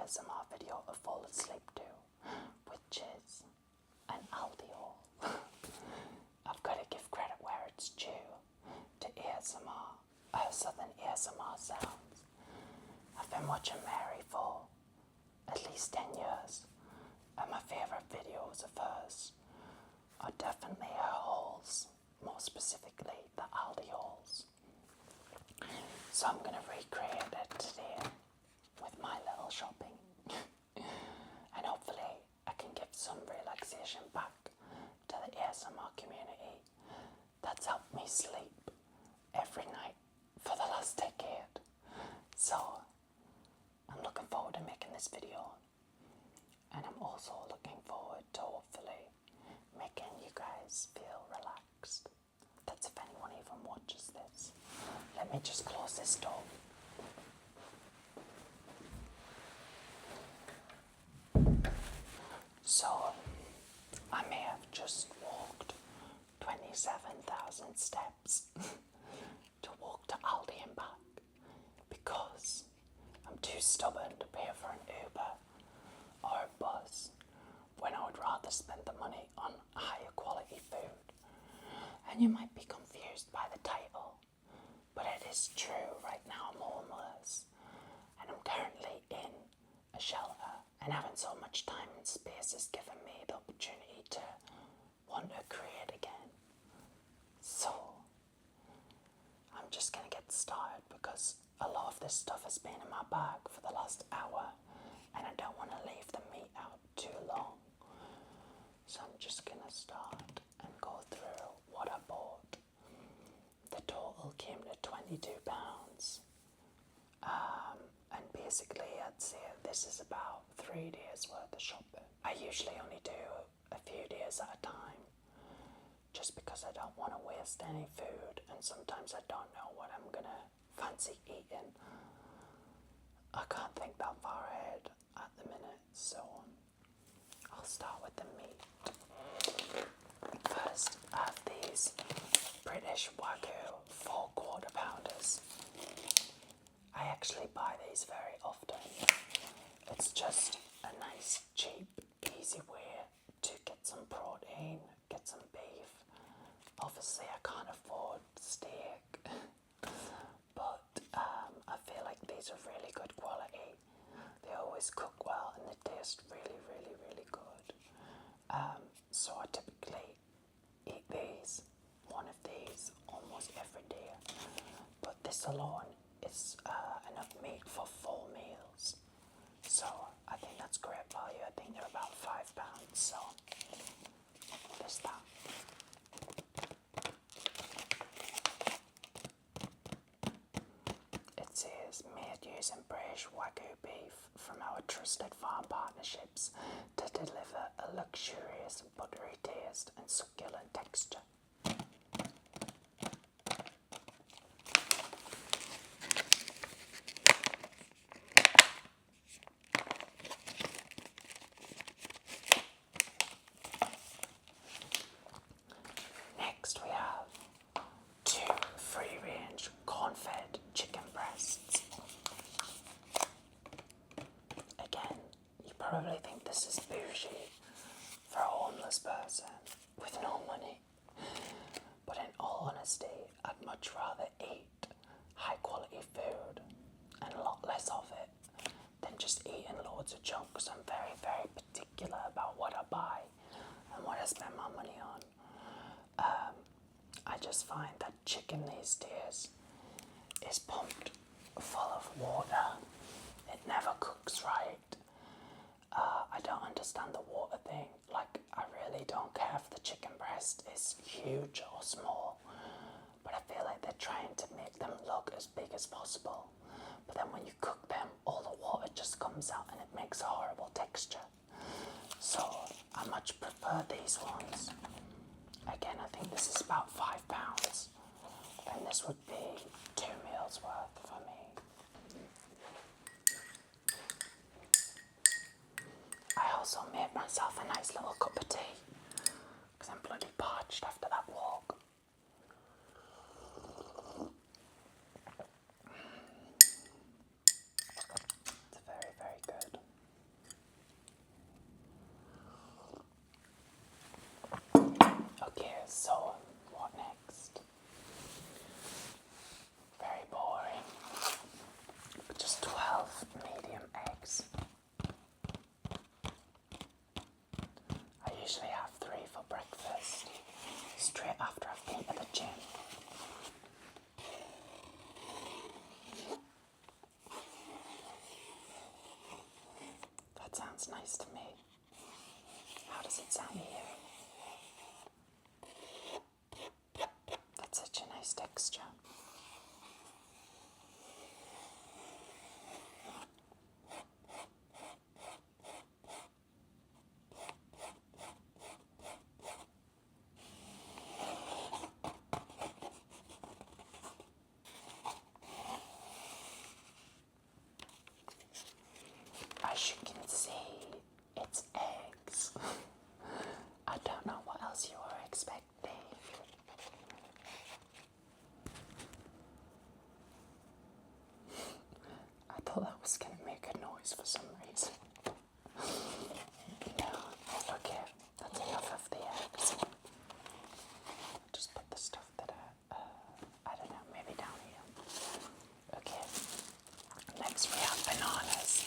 ASMR video to fall asleep to, which is an Aldi haul. I've got to give credit where it's due to ASMR, Southern ASMR Sounds. I've been watching Mary for at least 10 years, and my favourite videos of hers are definitely her hauls, more specifically the Aldi hauls. So I'm going to recreate it today with my little shopping and hopefully I can give some relaxation back to the ASMR community that's helped me sleep every night for the last decade. So I'm looking forward to making this video, and I'm also looking forward to hopefully making you guys feel relaxed. That's if anyone even watches this. Let me just close this door. So, I may have just walked 27,000 steps to walk to Aldi and back because I'm too stubborn to pay for an Uber or a bus when I would rather spend the money on higher quality food. And you might be confused by the title, but it is true. Right now I'm homeless and I'm currently in a shelter, and having so much time and space has given me the opportunity to want to create again. So I'm just going to get started because a lot of this stuff has been in my bag for the last hour and I don't want to leave the meat out too long. So I'm just going to start and go through what I bought. The total came to £22. And basically I'd say this is about 3 days worth of shopping. I usually only do a few days at a time just because I don't want to waste any food, and sometimes I don't know what I'm gonna fancy eating. I can't think that far ahead at the minute, so I'll start with the meat. First I have these British Wagyu 4 quarter pounders. I actually buy these very often. It's just a nice, cheap, easy way to get some protein, get some beef. Obviously I can't afford steak, but I feel like these are really good quality. They always cook well and they taste really, really, really good. So I typically eat one of these almost every day. But this alone is enough meat for 4 meals. So I think that's great value. I think they're about £5, so there's that. It says made using British Wagyu beef from our trusted farm partnerships to deliver a luxurious buttery taste and succulent texture. Next we have 2 free-range corn-fed chicken breasts. Again, you probably think this is bougie for a homeless person with no money, but in all honesty, I'd much rather eat high-quality food and a lot less of it than just eating loads of junk, because I'm very, very particular about what I buy and what I spend my money on. I just find that chicken these days is pumped full of water. It never cooks right. I don't understand the water thing. Like, I really don't care if the chicken breast is huge or small, but I feel like they're trying to make them look as big as possible. But then when you cook them, all the water just comes out and it makes a horrible texture. So I much prefer these ones. Again, I think this is about £5, and this would be 2 meals worth for me. I also made myself a nice little cup of tea because I'm bloody parched after that walk. It's very, very good. straight after I've been to the gym. That sounds nice to me. How does it sound to you? That's such a nice texture. As you can see, it's eggs. I don't know what else you were expecting. I thought that was going to make a noise for some reason. No, okay, that's enough of the eggs. Just put the stuff that I don't know, maybe down here. Okay, next we have bananas.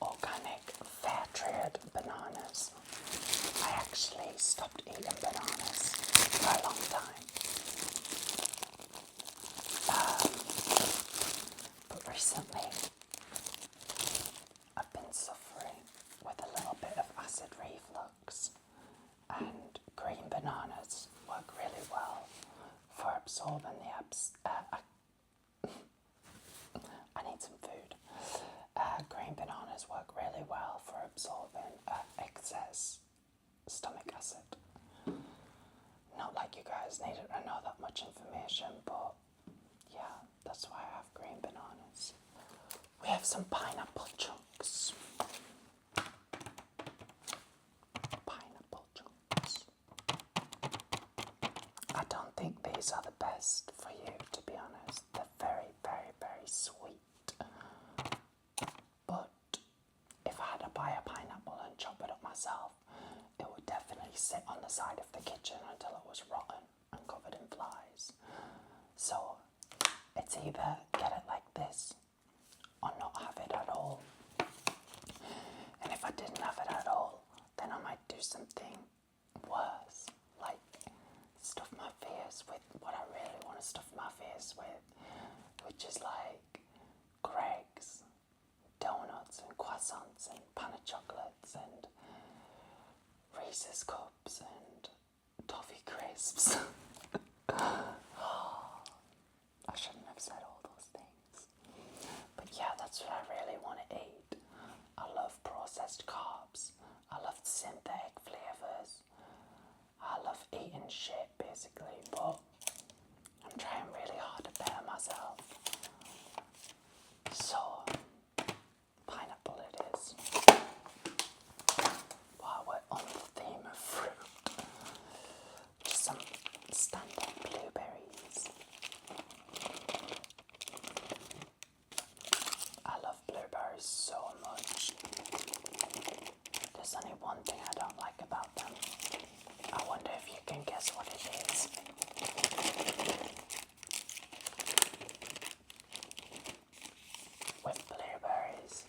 Organic, fair trade bananas. I actually stopped eating bananas for a long time. But recently, I've been suffering with a little bit of acid reflux, and green bananas work really well for absorbing the I need some food. Green bananas work really well for absorbing excess stomach acid. Not like you guys needed to know that much information, but yeah, that's why I have green bananas. We have some pineapple chunks. Pineapple chunks. I don't think these are the best for you, to be honest. They're very, very, very sweet. But if I had to buy a pineapple and chop it up myself, it would definitely sit on the side of the kitchen until it was rotten and covered in flies. So it's either get it like this or not have it at all. And if I didn't have it at all, then I might do something worse, like stuff my face with what I really want to stuff my face with, which is like Greggs, donuts and croissants and panna chocolates and Reese's cups and toffee crisps. I shouldn't have said all those things. But yeah, that's what I really want to eat. I love processed carbs. I love synthetic flavours. I love eating shit, basically, but I'm trying really hard to better myself. So, pineapple it is. While we're on the theme of fruit, just some standard blueberries. I love blueberries so much. There's only one thing I don't like about them. I wonder if you can guess what it is. With blueberries,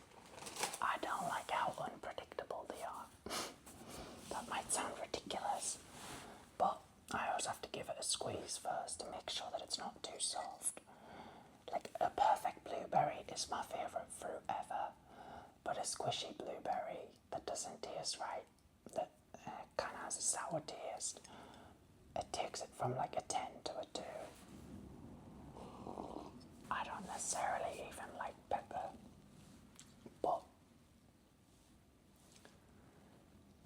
I don't like how unpredictable they are. That might sound ridiculous, but I always have to give it a squeeze first to make sure that it's not too soft. Like, a perfect blueberry is my favourite fruit ever, but a squishy blueberry that doesn't taste right, that kind of has a sour taste, it takes it from like a 10 to a 2. I don't necessarily even like pepper, but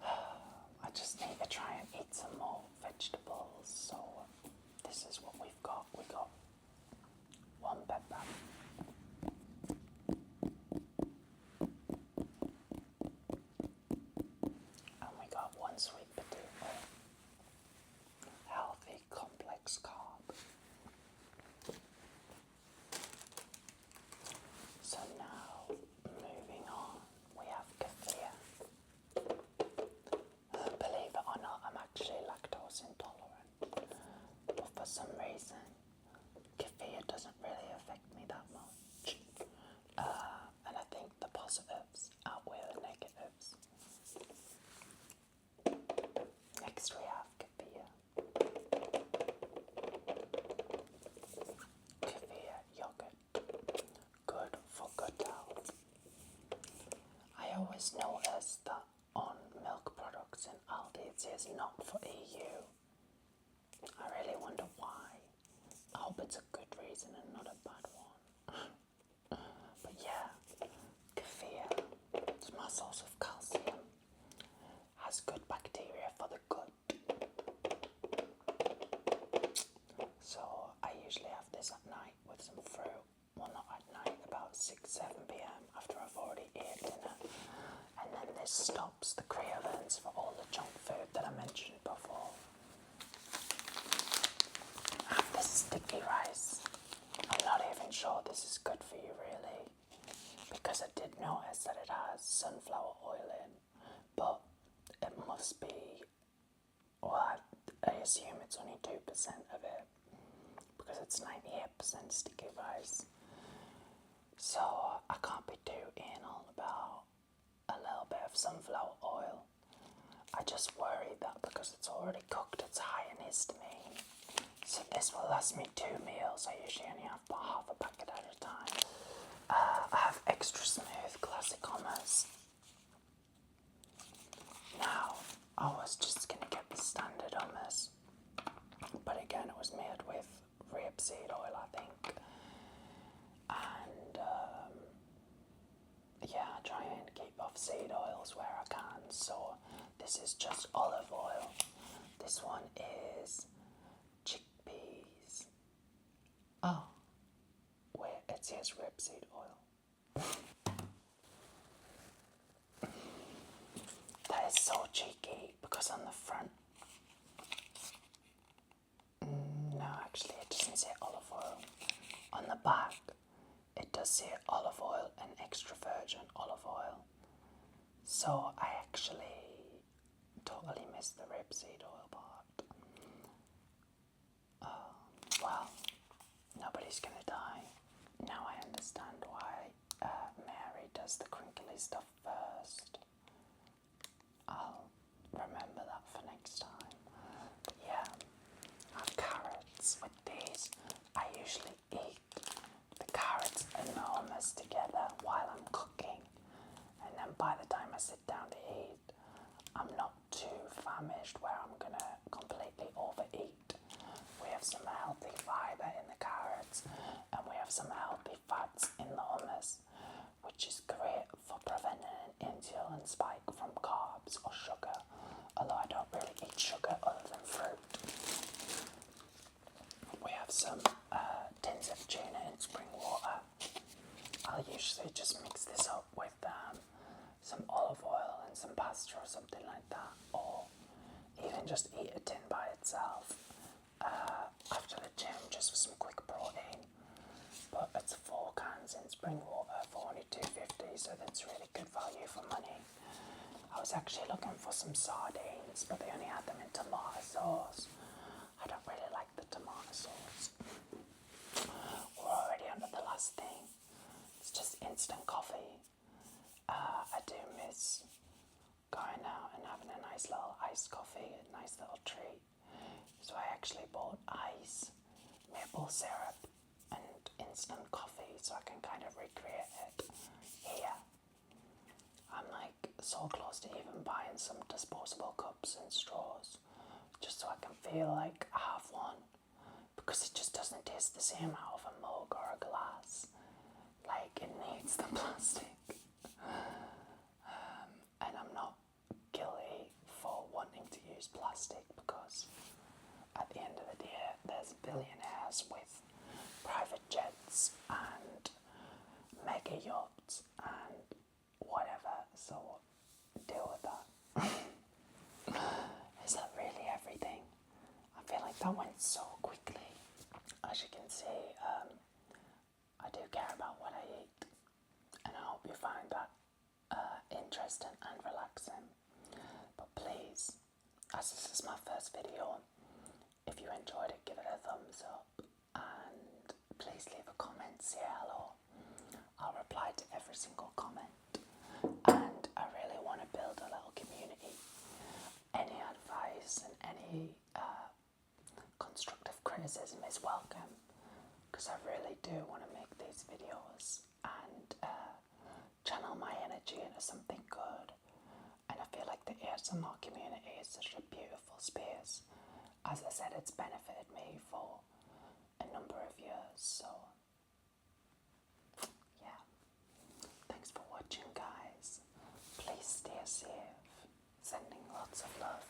I just need to try and eat some more vegetables, so this is what we've got. We got one pepper, and we got one sweet potato. Healthy, complex carb. source of calcium, has good bacteria for the gut. So I usually have this at night with some fruit. Well, not at night, about 6-7 p.m. after I've already eaten dinner. And then this stops the cravings for all the junk food that I mentioned before. And this sticky rice. I'm not even sure this is good for you really, because I did notice that it has sunflower oil in, but it must be, well, I assume it's only 2% of it, because it's 98% sticky rice. So I can't be too anal about a little bit of sunflower oil. I just worry that because it's already cooked, it's high in histamine. So this will last me 2 meals. I usually only have about half a packet at a time. I have extra smooth classic hummus. Now, I was just going to get the standard hummus, but again it was made with rapeseed oil, I think. And yeah, I try and keep off seed oils where I can. So this is just olive oil. This one is chickpeas. Oh, wait, it says rapeseed oil. That is so cheeky, because on the front, no, actually it doesn't say olive oil. On the back, it does say olive oil and extra virgin olive oil. So I actually totally missed the rapeseed oil part. Well, nobody's gonna die. Now I understand why Mary does the crinkly stuff first. I'll remember that for next time. But yeah, I have carrots with these. I usually eat the carrots and the hummus together while I'm cooking. And then by the time I sit down to eat, I'm not too famished where I'm gonna completely overeat. We have some healthy fibre in the carrots, and we have some healthy fats in the hummus, which is great for preventing an insulin spike from carbs or sugar, although I don't really eat sugar other than fruit. We have some tins of tuna in spring water. I'll usually just mix this up with some olive oil and some pasta or something like that, or even just eat a tin by itself after the gym, just for some quick protein. But it's 4 cans in spring water for only $2.50, so that's really good value for money. I was actually looking for some sardines, but they only had them in tomato sauce. I don't really like the tomato sauce. We're already on to the last thing. It's just instant coffee. I do miss going out and having a nice little iced coffee, a nice little treat. So I actually bought ice, maple syrup, and instant coffee, so I can kind of recreate it here. I'm like so close to even buying some disposable cups and straws, just so I can feel like I have one, because it just doesn't taste the same out of a mug or a glass. Like, it needs the plastic. And I'm not guilty for wanting to use plastic, because at the end of the day, there's billionaires with private jets and mega yachts and whatever, so deal with that. Is that really everything? I feel like that went so quickly. As you can see, I do care about what I eat, and I hope you find that interesting and relaxing. But please, as this is my first video, if you enjoyed it, give it a thumbs up, and please leave a comment, say hello. I'll reply to every single comment, and I really want to build a little community. Any advice and any constructive criticism is welcome, because I really do want to make these videos and channel my energy into something good. And I feel like the ASMR community is such a beautiful space. As I said, it's benefited me for a number of years, so yeah. Thanks for watching, guys. Please lots of love.